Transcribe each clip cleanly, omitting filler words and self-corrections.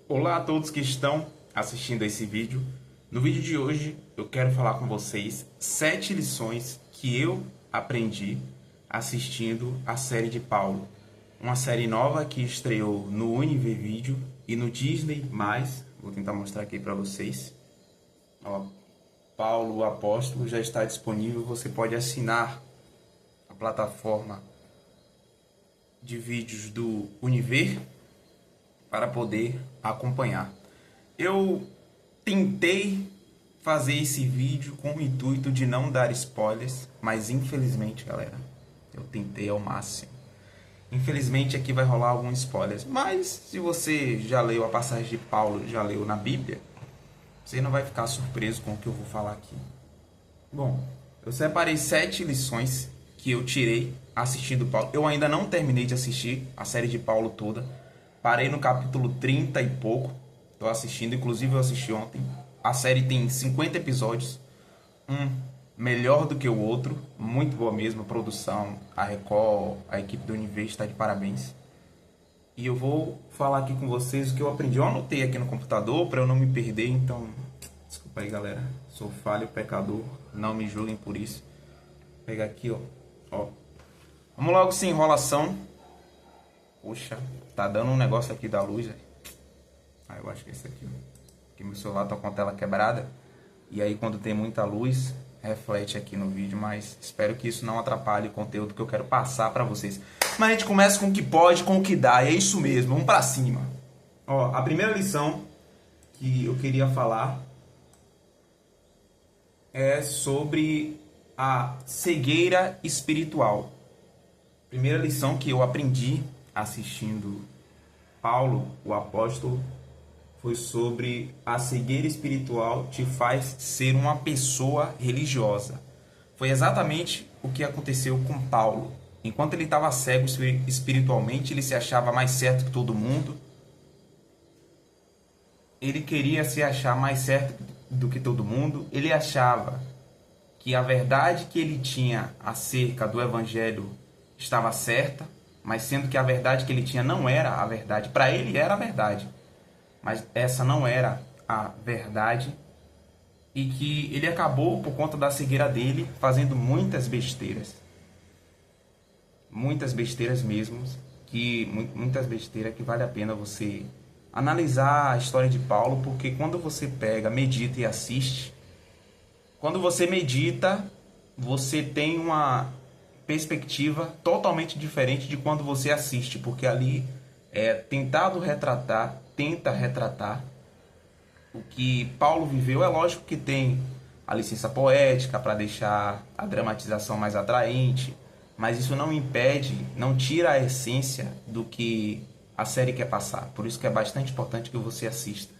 Olá a todos que estão assistindo a esse vídeo. No vídeo de hoje eu quero falar com vocês 7 lições que eu aprendi assistindo a série de Paulo. Uma série nova que estreou no Univer Vídeo e no Disney+. Vou tentar mostrar aqui para vocês. Ó, Paulo, o Apóstolo, já está disponível. Você pode assinar a plataforma de vídeos do Univer para poder acompanhar. Eu tentei fazer esse vídeo com o intuito de não dar spoilers, mas infelizmente, galera, eu tentei ao máximo. Infelizmente aqui vai rolar alguns spoilers, mas se você já leu a passagem de Paulo, já leu na Bíblia, você não vai ficar surpreso com o que eu vou falar aqui. Bom, eu separei 7 lições que eu tirei assistindo Paulo. Eu ainda não terminei de assistir a série de Paulo toda. Parei no capítulo 30 e pouco. Estou assistindo, inclusive eu assisti ontem. A série tem 50 episódios. Um melhor do que o outro. Muito boa mesmo a produção. A Record, a equipe do Universo está de parabéns. E eu vou falar aqui com vocês o que eu aprendi. Eu anotei aqui no computador para eu não me perder. Então, desculpa aí, galera. Sou falho, pecador. Não me julguem por isso. Vou pegar aqui, ó. Vamos logo sem enrolação. Poxa, tá dando um negócio aqui da luz, velho. Ah, eu acho que é esse aqui, ó. Porque meu celular tá com a tela quebrada. E aí quando tem muita luz, reflete aqui no vídeo. Mas espero que isso não atrapalhe o conteúdo que eu quero passar pra vocês. Mas a gente começa com o que pode, com o que dá. E é isso mesmo, vamos pra cima. Ó, a primeira lição que eu queria falar é sobre a cegueira espiritual. Primeira lição que eu aprendi assistindo Paulo, o apóstolo, foi sobre a cegueira espiritual te faz ser uma pessoa religiosa. Foi exatamente o que aconteceu com Paulo. Enquanto ele estava cego espiritualmente, ele se achava mais certo que todo mundo. Ele queria se achar mais certo do que todo mundo. Ele achava que a verdade que ele tinha acerca do evangelho estava certa, mas sendo que a verdade que ele tinha não era a verdade. Para ele era a verdade, mas essa não era a verdade, e que ele acabou, por conta da cegueira dele, fazendo muitas besteiras. Muitas besteiras mesmo, muitas besteiras que vale a pena você analisar a história de Paulo, porque quando você pega, medita e assiste, quando você medita, você tem uma perspectiva totalmente diferente de quando você assiste, porque ali tenta retratar o que Paulo viveu. É lógico que tem a licença poética para deixar a dramatização mais atraente, mas isso não impede, não tira a essência do que a série quer passar. Por isso que é bastante importante que você assista.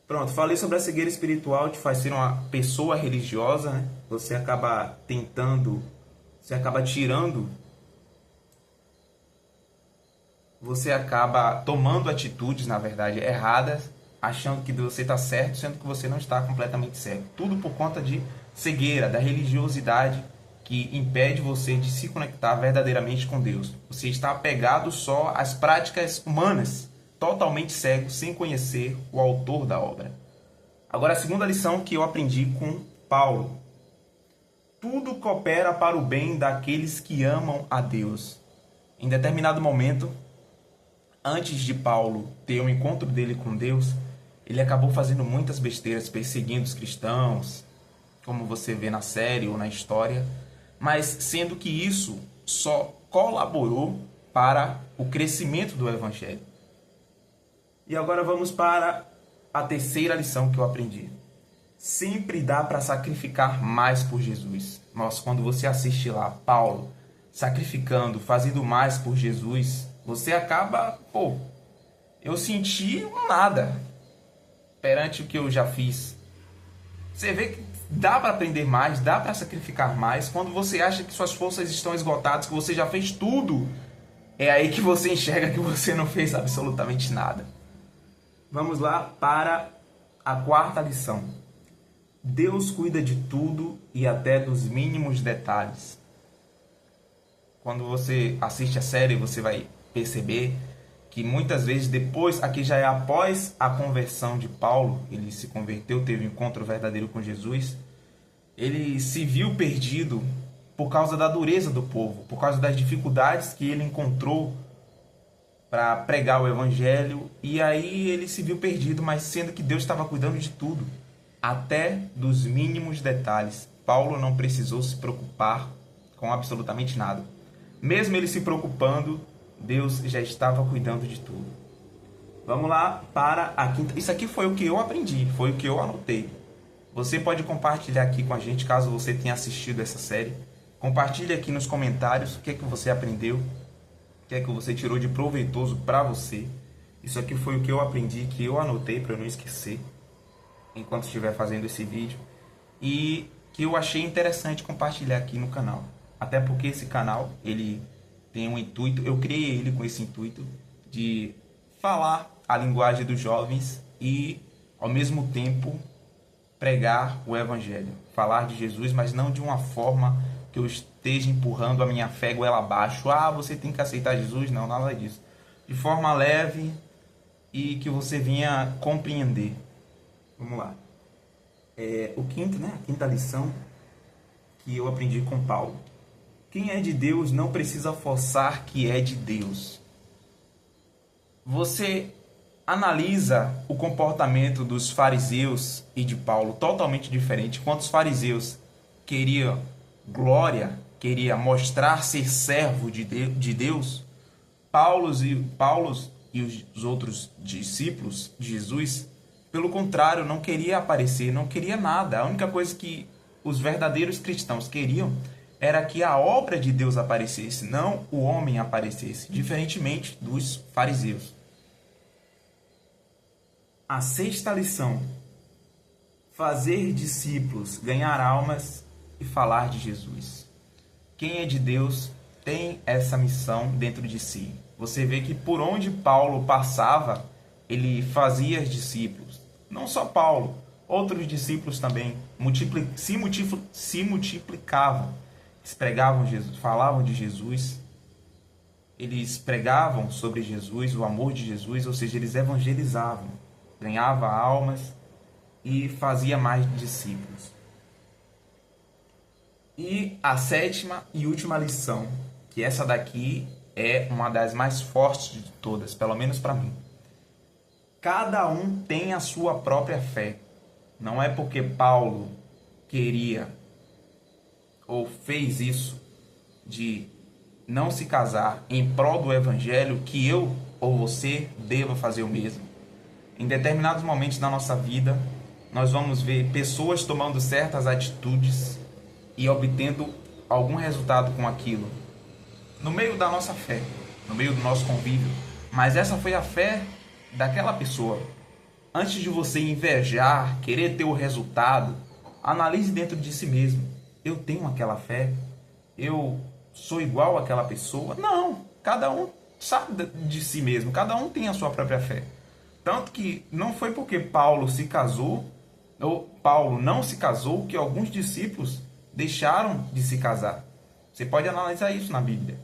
Pronto, falei sobre a cegueira espiritual, te faz ser uma pessoa religiosa, né? Você acaba você acaba tomando atitudes, na verdade, erradas, achando que você está certo, sendo que você não está completamente certo. Tudo por conta de cegueira, da religiosidade que impede você de se conectar verdadeiramente com Deus. Você está apegado só às práticas humanas, totalmente cego, sem conhecer o autor da obra. Agora, a segunda lição que eu aprendi com Paulo. Tudo coopera para o bem daqueles que amam a Deus. Em determinado momento, antes de Paulo ter um encontro dele com Deus, ele acabou fazendo muitas besteiras, perseguindo os cristãos, como você vê na série ou na história, mas sendo que isso só colaborou para o crescimento do evangelho. E agora vamos para a terceira lição que eu aprendi. Sempre dá para sacrificar mais por Jesus. Nossa, quando você assiste lá Paulo sacrificando, fazendo mais por Jesus, você acaba, eu senti um nada perante o que eu já fiz. Você vê que dá para aprender mais, dá para sacrificar mais. Quando você acha que suas forças estão esgotadas, que você já fez tudo, é aí que você enxerga que você não fez absolutamente nada. Vamos lá para a quarta lição. Deus cuida de tudo e até dos mínimos detalhes. Quando você assiste a série, você vai perceber que muitas vezes depois, aqui já é após a conversão de Paulo, ele se converteu, teve um encontro verdadeiro com Jesus, ele se viu perdido por causa da dureza do povo, por causa das dificuldades que ele encontrou para pregar o evangelho, e aí ele se viu perdido, mas sendo que Deus estava cuidando de tudo, até dos mínimos detalhes. Paulo não precisou se preocupar com absolutamente nada. Mesmo ele se preocupando, Deus já estava cuidando de tudo. Vamos lá para a quinta. Isso aqui foi o que eu aprendi, foi o que eu anotei. Você pode compartilhar aqui com a gente, caso você tenha assistido essa série. Compartilhe aqui nos comentários o que é que você aprendeu, o que é que você tirou de proveitoso para você. Isso aqui foi o que eu aprendi, que eu anotei para eu não esquecer enquanto estiver fazendo esse vídeo, e que eu achei interessante compartilhar aqui no canal. Até porque esse canal, ele tem um intuito, eu criei ele com esse intuito de falar a linguagem dos jovens e, ao mesmo tempo, pregar o evangelho. Falar de Jesus, mas não de uma forma que eu esteja empurrando a minha fé goela abaixo. Ah, você tem que aceitar Jesus? Não, nada disso. De forma leve e que você venha compreender. Vamos lá. A quinta lição que eu aprendi com Paulo. Quem é de Deus não precisa forçar que é de Deus. Você analisa o comportamento dos fariseus e de Paulo, totalmente diferente. Enquanto os fariseus queriam glória, queriam mostrar ser servo de Deus, Paulo e os outros discípulos de Jesus, pelo contrário, não queria aparecer, não queria nada. A única coisa que os verdadeiros cristãos queriam era que a obra de Deus aparecesse, não o homem aparecesse, diferentemente dos fariseus. A sexta lição: fazer discípulos, ganhar almas e falar de Jesus. Quem é de Deus tem essa missão dentro de si. Você vê que por onde Paulo passava, ele fazia discípulos. Não só Paulo, outros discípulos também se multiplicavam. Eles pregavam Jesus, falavam de Jesus, eles pregavam sobre Jesus, o amor de Jesus, ou seja, eles evangelizavam, ganhava almas e fazia mais discípulos. E a sétima e última lição, que essa daqui é uma das mais fortes de todas, pelo menos para mim. Cada um tem a sua própria fé. Não é porque Paulo queria ou fez isso de não se casar em prol do evangelho que eu ou você deva fazer o mesmo. Em determinados momentos da nossa vida, nós vamos ver pessoas tomando certas atitudes e obtendo algum resultado com aquilo, no meio da nossa fé, no meio do nosso convívio. Mas essa foi a fé daquela pessoa. Antes de você invejar, querer ter o resultado, analise dentro de si mesmo. Eu tenho aquela fé? Eu sou igual àquela pessoa? Não, cada um sabe de si mesmo, cada um tem a sua própria fé. Tanto que não foi porque Paulo se casou, ou Paulo não se casou, que alguns discípulos deixaram de se casar. Você pode analisar isso na Bíblia.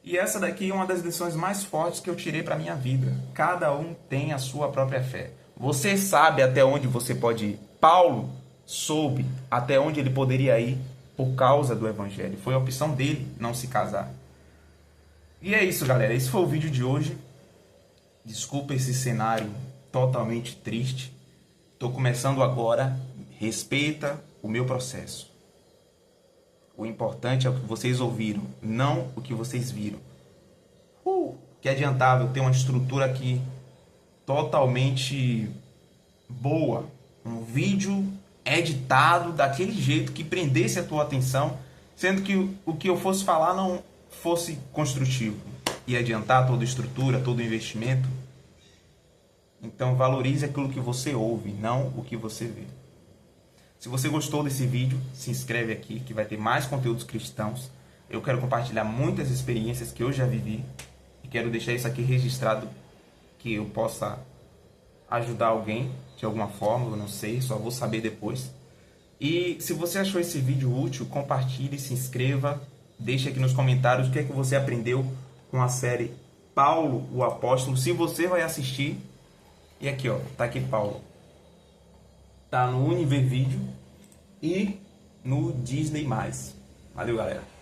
E essa daqui é uma das lições mais fortes que eu tirei para a minha vida. Cada um tem a sua própria fé. Você sabe até onde você pode ir. Paulo soube até onde ele poderia ir por causa do evangelho. Foi a opção dele não se casar. E é isso, galera. Esse foi o vídeo de hoje. Desculpa esse cenário totalmente triste. Estou começando agora. Respeita o meu processo. O importante é o que vocês ouviram, não o que vocês viram. Que adiantava eu ter uma estrutura aqui totalmente boa. Um vídeo editado daquele jeito que prendesse a tua atenção, sendo que o que eu fosse falar não fosse construtivo. Ia adiantar toda a estrutura, todo o investimento. Então valorize aquilo que você ouve, não o que você vê. Se você gostou desse vídeo, se inscreve aqui que vai ter mais conteúdos cristãos. Eu quero compartilhar muitas experiências que eu já vivi e quero deixar isso aqui registrado, que eu possa ajudar alguém de alguma forma, eu não sei, só vou saber depois. E se você achou esse vídeo útil, compartilhe, se inscreva, deixe aqui nos comentários o que é que você aprendeu com a série Paulo, o Apóstolo. Se você vai assistir, e aqui, ó, tá aqui Paulo. Tá no Univer Vídeo e no Disney+. Valeu, galera.